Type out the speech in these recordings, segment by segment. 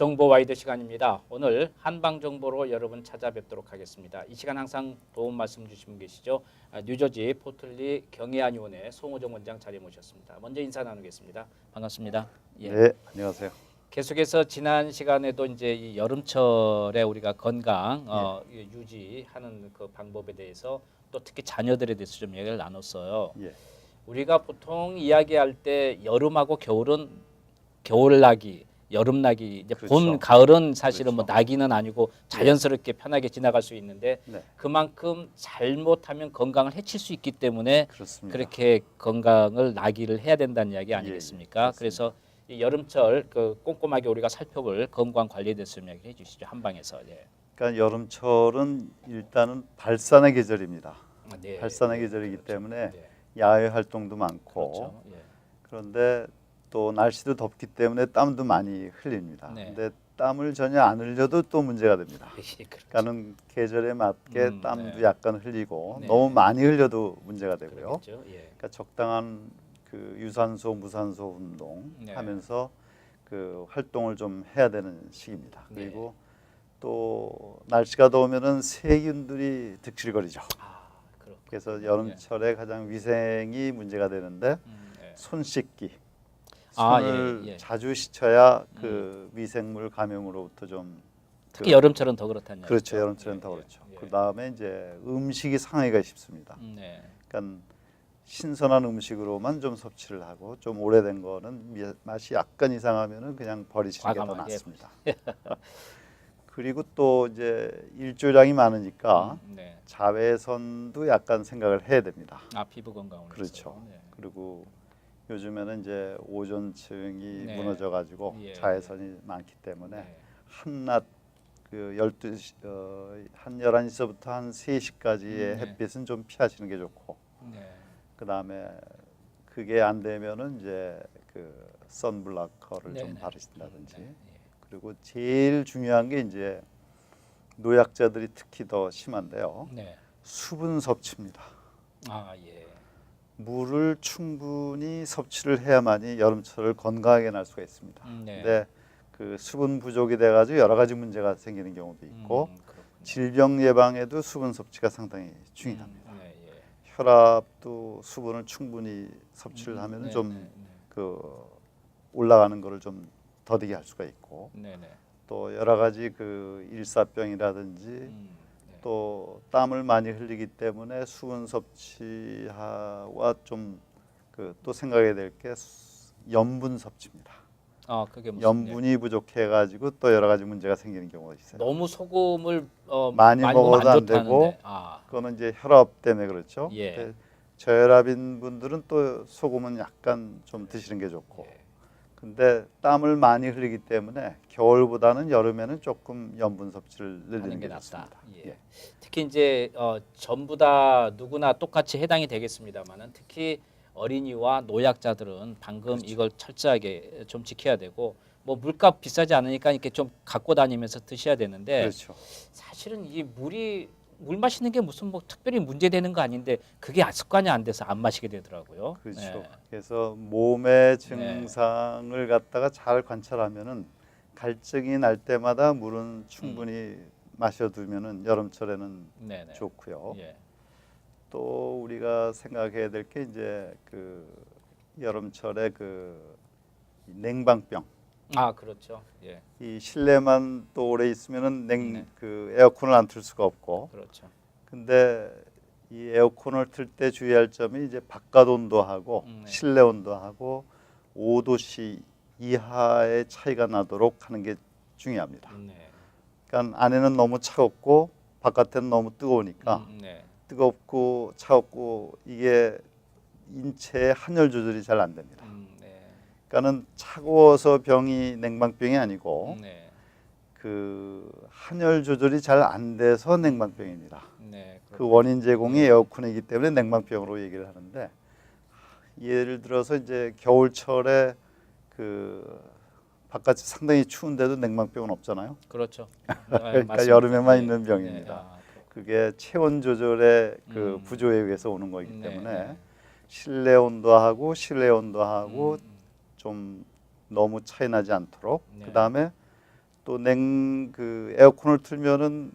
정보 와이드 시간입니다. 오늘 한방 정보로 여러분 찾아뵙도록 하겠습니다. 이 시간 항상 도움 말씀 주시면 계시죠. 뉴저지 포틀리 경예안위원회 송호정 원장 자리에 모셨습니다. 먼저 인사 나누겠습니다. 반갑습니다. 예. 네, 안녕하세요. 계속해서 지난 시간에도 이제 이 여름철에 우리가 건강 유지하는 그 방법에 대해서 또 특히 자녀들에 대해서 좀 얘기를 나눴어요. 예. 우리가 보통 이야기할 때 여름하고 겨울은 겨울나기, 여름나기, 이제 그렇죠. 봄, 가을은 사실은 뭐 그렇죠. 나기는 아니고 자연스럽게 편하게 지나갈 수 있는데 네, 그만큼 잘못하면 건강을 해칠 수 있기 때문에 그렇습니다. 그렇게 건강을 나기를 해야 된다는 이야기 아니겠습니까? 예, 그래서 이 여름철 그 꼼꼼하게 우리가 살펴볼 건강 관리에 대해서 좀 이야기해 주시죠. 한방에서. 예. 그러니까 여름철은 일단은 발산의 계절입니다. 네. 발산의 계절이기 그렇죠. 때문에 네. 야외 활동도 많고 그렇죠. 예. 그런데 또 날씨도 덥기 때문에 땀도 많이 흘립니다. 네. 근데 땀을 전혀 안 흘려도 또 문제가 됩니다. 그렇죠. 그러니까는 계절에 맞게 땀도 네. 약간 흘리고 네. 너무 많이 흘려도 문제가 되고요. 그렇죠. 예. 그러니까 적당한 그 유산소, 무산소 운동 네. 하면서 그 활동을 좀 해야 되는 시기입니다. 네. 그리고 또 날씨가 더우면은 세균들이 득실거리죠. 그렇군요. 그래서 여름철에 가장 위생이 문제가 되는데 네. 손 씻기, 아, 손을 예, 예. 자주 씻어야 그 미생물 감염으로부터 좀 특히 여름철은 더 그렇다는 그렇죠. 얘기죠. 여름철은 예, 더 예, 그렇죠. 예. 그 다음에 이제 음식이 상하기가 쉽습니다. 네. 그러니까 신선한 음식으로만 좀 섭취를 하고 좀 오래된 거는 맛이 약간 이상하면은 그냥 버리시는 게 더 과감하게. 낫습니다. 그리고 또 이제 일조량이 많으니까 네. 자외선도 약간 생각을 해야 됩니다. 피부 건강을 그렇죠. 위해서. 네. 그리고 요즘에는 이제 오존층이 네. 무너져 가지고 예, 자외선이 많기 때문에 네. 한낮 그 12시 한 11시서부터 한 3시까지의 네. 햇빛은 좀 피하시는 게 좋고 네. 그다음에 그게 안 되면은 이제 그 선블라커를 좀 네네. 바르신다든지 네. 그리고 제일 중요한 게 이제 노약자들이 특히 더 심한데요. 네. 수분 섭취입니다. 예. 물을 충분히 섭취를 해야만이 여름철을 건강하게 날 수가 있습니다. 네. 근데 그 수분 부족이 돼 가지고 여러 가지 문제가 생기는 경우도 있고 그렇군요. 질병 예방에도 수분 섭취가 상당히 중요합니다. 네, 예. 혈압도 수분을 충분히 섭취를 하면 좀 그 올라가는 거를 좀 더디게 할 수가 있고 네, 네. 또 여러 가지 그 일사병이라든지 또 땀을 많이 흘리기 때문에 수분 섭취와 좀 그 또 생각해야 될 게 염분 섭취입니다. 그게 무슨 염분이 부족해 가지고 또 여러 가지 문제가 생기는 경우가 있어요. 너무 소금을 많이 먹으면 먹어도 안 되고 좋다는데. 그거는 이제 혈압 때문에 그렇죠. 예. 근데 저혈압인 분들은 또 소금은 약간 좀 드시는 게 좋고. 예. 근데 땀을 많이 흘리기 때문에 겨울보다는 여름에는 조금 염분 섭취를 늘리는 하는 게 게 낫다. 좋습니다. 예. 특히 이제 전부 다 누구나 똑같이 해당이 되겠습니다만은 특히 어린이와 노약자들은 방금 그렇죠. 이걸 철저하게 좀 지켜야 되고 뭐 물값 비싸지 않으니까 이렇게 좀 갖고 다니면서 드셔야 되는데 그렇죠. 사실은 이 물 마시는 게 무슨 뭐 특별히 문제되는 거 아닌데 그게 습관이 안 돼서 안 마시게 되더라고요. 그렇죠. 네. 그래서 몸의 증상을 갖다가 잘 관찰하면은 갈증이 날 때마다 물은 충분히 마셔두면은 여름철에는 네네. 좋고요. 예. 또 우리가 생각해야 될 게 이제 그 여름철에 그 냉방병. 그렇죠. 예. 이 실내만 또 오래 있으면은 네. 그 에어컨을 안 틀 수가 없고. 그렇죠. 근데 이 에어컨을 틀 때 주의할 점이 이제 바깥 온도하고 네. 실내 온도하고 5도씨 이하의 차이가 나도록 하는 게 중요합니다. 네. 그러니까 안에는 너무 차갑고 바깥에는 너무 뜨거우니까 네. 뜨겁고 차갑고 이게 인체의 환열 조절이 잘 안 됩니다. 네. 그러니까는 차가워서 병이 냉방병이 아니고 네. 그 환열 조절이 잘 안 돼서 냉방병입니다. 네. 그 원인 제공이 에어컨이기 때문에 냉방병으로 얘기를 하는데 예를 들어서 이제 겨울철에 그 바깥이 상당히 추운데도 냉방병은 없잖아요. 그렇죠. 그러니까 여름에만 있는 병입니다. 그렇군요. 그게 체온 조절의 그 부조에 의해서 오는 거기 네, 때문에 네. 실내 온도하고 실내 온도하고 좀 너무 차이 나지 않도록 네. 그다음에 또 그 에어컨을 틀면은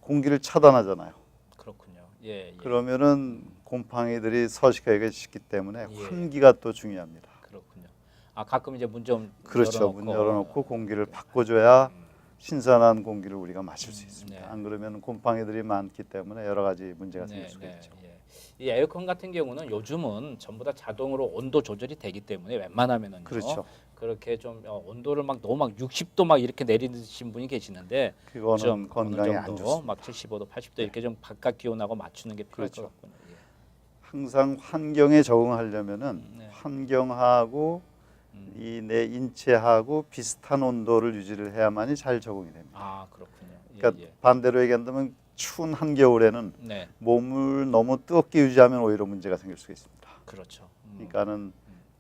공기를 차단하잖아요. 그렇군요. 예, 예. 그러면은 곰팡이들이 서식하기가 쉽기 때문에 예. 환기가 또 중요합니다. 그렇군요. 아, 가끔 이제 문 좀 그렇죠. 열어놓고, 문 열어놓고 공기를 바꿔줘야 음, 신선한 공기를 우리가 마실 수 있습니다. 네. 안 그러면 곰팡이들이 많기 때문에 여러 가지 문제가 생길 수가 있죠. 예. 이 에어컨 같은 경우는 요즘은 전부 다 자동으로 온도 조절이 되기 때문에 웬만하면은요. 그렇죠. 그렇게 좀 온도를 막 너무 막 60도 막 이렇게 내리신 분이 계시는데 그거는 좀 건강에 어느 안 정도 좋습니다. 막 75도, 80도 이렇게 좀 바깥 기온하고 맞추는 게 필요할 그렇죠. 것 같군요. 예. 항상 환경에 적응하려면은 네. 환경하고 이 내 인체하고 비슷한 온도를 유지를 해야만이 잘 적응이 됩니다. 아, 그렇군요. 예, 그러니까 예. 반대로 얘기한다면 추운 한겨울에는 네, 몸을 너무 뜨겁게 유지하면 오히려 문제가 생길 수가 있습니다. 그렇죠. 그러니까는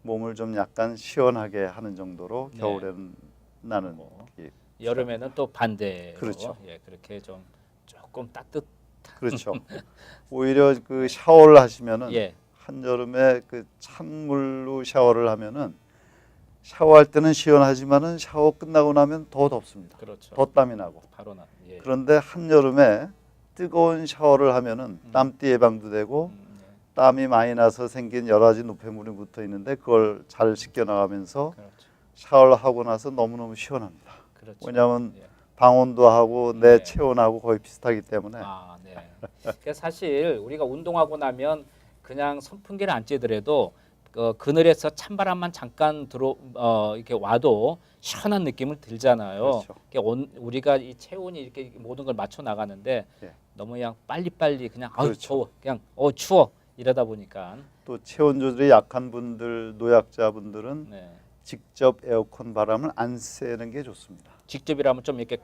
몸을 좀 약간 시원하게 하는 정도로 네. 겨울에는 나는 뭐, 이- 여름에는 또 반대로 그렇죠. 예, 그렇게 좀 조금 따뜻 그렇죠. 오히려 그 샤워를 하시면은 예, 한여름에 그 찬물로 샤워를 하면은 샤워할 때는 시원하지만은 샤워 끝나고 나면 더 덥습니다. 그렇죠. 더 땀이 나고. 바로 나. 예. 그런데 한여름에 뜨거운 샤워를 하면은 땀띠 예방도 되고 네. 땀이 많이 나서 생긴 여러 가지 노폐물이 붙어 있는데 그걸 잘 씻겨 나가면서 그렇죠. 샤워를 하고 나서 너무너무 시원합니다. 그렇죠. 왜냐하면 예. 방온도하고 내 네. 체온하고 거의 비슷하기 때문에 아, 네. 그러니까 사실 우리가 운동하고 나면 그냥 선풍기를 안 쬐더라도 그늘에서 찬바람만 잠깐 이렇게 와도 시원한 느낌을 들잖아요. 그렇죠. 우리가 이 체온이 이렇게 모든 걸 맞춰 나가는데 예. 너무 그냥 빨리빨리 그냥 아우 그렇죠. 더워 그냥 추워 이러다 보니까 또 체온 조절이 약한 분들, 노약자분들은 네. 직접 에어컨 바람을 안 쐬는 게 좋습니다. 직접이라면 좀 이렇게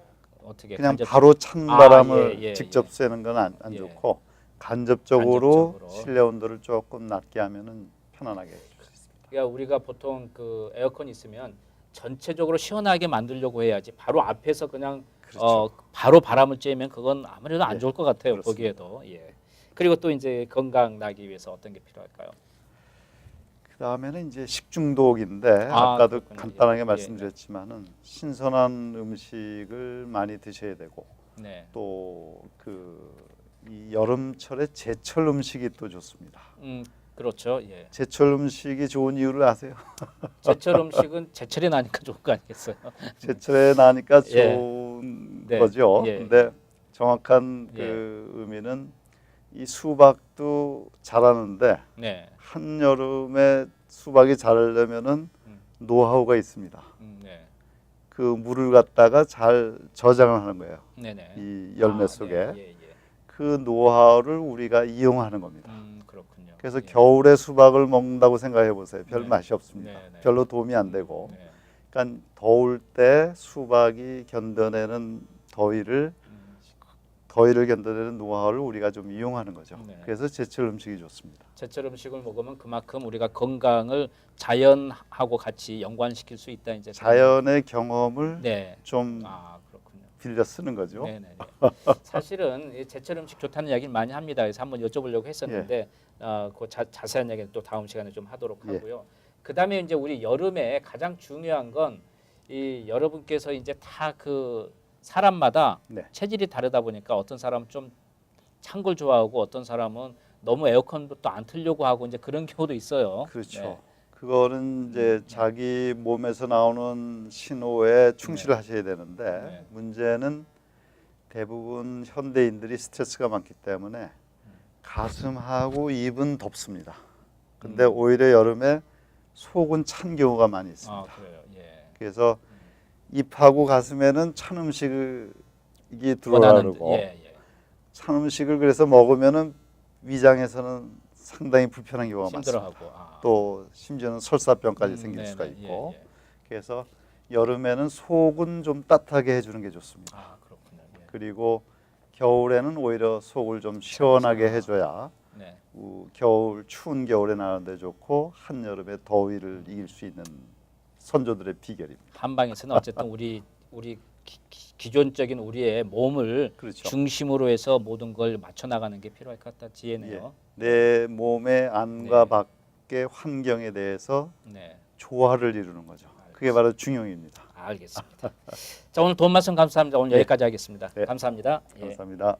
어떻게 그냥 간접- 바로 찬 바람을 예, 직접 예. 쐬는 건 안 예. 좋고 간접적으로 간접적으로. 실내 온도를 조금 낮게 하면은 편안하게 해줄 수 있습니다. 그러니까 우리가 보통 그 에어컨 있으면 전체적으로 시원하게 만들려고 해야지 바로 앞에서 그냥 그렇죠. 바로 바람을 쬐면 그건 아무래도 안 예, 좋을 것 같아요. 그렇습니다. 보기에도. 예. 그리고 또 이제 건강 나기 위해서 어떤 게 필요할까요? 그 다음에는 이제 식중독인데 아, 아까도 그렇군요. 간단하게 예, 말씀드렸지만은 신선한 음식을 많이 드셔야 되고 네. 또 이 여름철에 제철 음식이 또 좋습니다. 그렇죠. 예. 제철 음식이 좋은 이유를 아세요? 제철 음식은 제철에 나니까 좋은 거 아니겠어요? 제철에 나니까 예. 좋은 네, 거죠. 예. 근데 정확한 예. 그 의미는 이 수박도 자라는데 네. 한여름에 수박이 자라려면은 음. 노하우가 있습니다. 네. 그 물을 갖다가 잘 저장을 하는 거예요. 네네. 이 열매 속에. 네. 예, 예. 그 노하우를 우리가 이용하는 겁니다. 그렇군요. 그래서 예. 겨울에 수박을 먹는다고 생각해 보세요. 별 네. 맛이 없습니다. 네, 네. 별로 도움이 안 되고. 네. 그러니까 더울 때 수박이 견뎌내는 더위를 견뎌내는 노하우를 우리가 좀 이용하는 거죠. 네. 그래서 제철 음식이 좋습니다. 제철 음식을 먹으면 그만큼 우리가 건강을 자연하고 같이 연관시킬 수 있다 이제 자연의 경험을 네. 좀 그렇군요. 빌려 쓰는 거죠. 네네. 사실은 이 제철 음식 좋다는 이야기를 많이 합니다. 그래서 한번 여쭤보려고 했었는데 그 자세한 얘기는 또 다음 시간에 좀 하도록 예. 하고요. 그다음에 이제 우리 여름에 가장 중요한 건 이 여러분께서 이제 다 그 사람마다 네. 체질이 다르다 보니까 어떤 사람은 좀 찬 걸 좋아하고 어떤 사람은 너무 에어컨도 또 안 틀려고 하고 이제 그런 경우도 있어요. 그렇죠. 네. 그거는 이제 자기 몸에서 나오는 신호에 충실하셔야 되는데 네. 문제는 대부분 현대인들이 스트레스가 많기 때문에 가슴하고 입은 덥습니다. 근데 오히려 여름에 속은 찬 경우가 많이 있습니다. 그래요. 예. 그래서 입하고 가슴에는 찬 음식이 원하는 들어가고 예. 찬 음식을 그래서 먹으면은 위장에서는 상당히 불편한 경우가 많습니다. 힘들어하고 또 심지어는 설사병까지 생길 수가 네네. 있고 예. 그래서 여름에는 속은 좀 따뜻하게 해주는 게 좋습니다. 그렇군요. 예. 그리고 겨울에는 오히려 속을 좀 시원하게 해줘야 네. 추운 겨울에 나는데 좋고 한여름에 더위를 이길 수 있는 선조들의 비결입니다. 한방에서는 어쨌든 우리 기존적인 우리의 몸을 그렇죠. 중심으로 해서 모든 걸 맞춰 나가는 게 필요할 것 같다 지혜네요. 내 몸의 안과 네. 밖의 환경에 대해서 네. 조화를 이루는 거죠. 그게 바로 중용입니다. 알겠습니다. 자, 오늘 도움 말씀 감사합니다. 오늘 네. 여기까지 하겠습니다. 네. 감사합니다. 예. 감사합니다.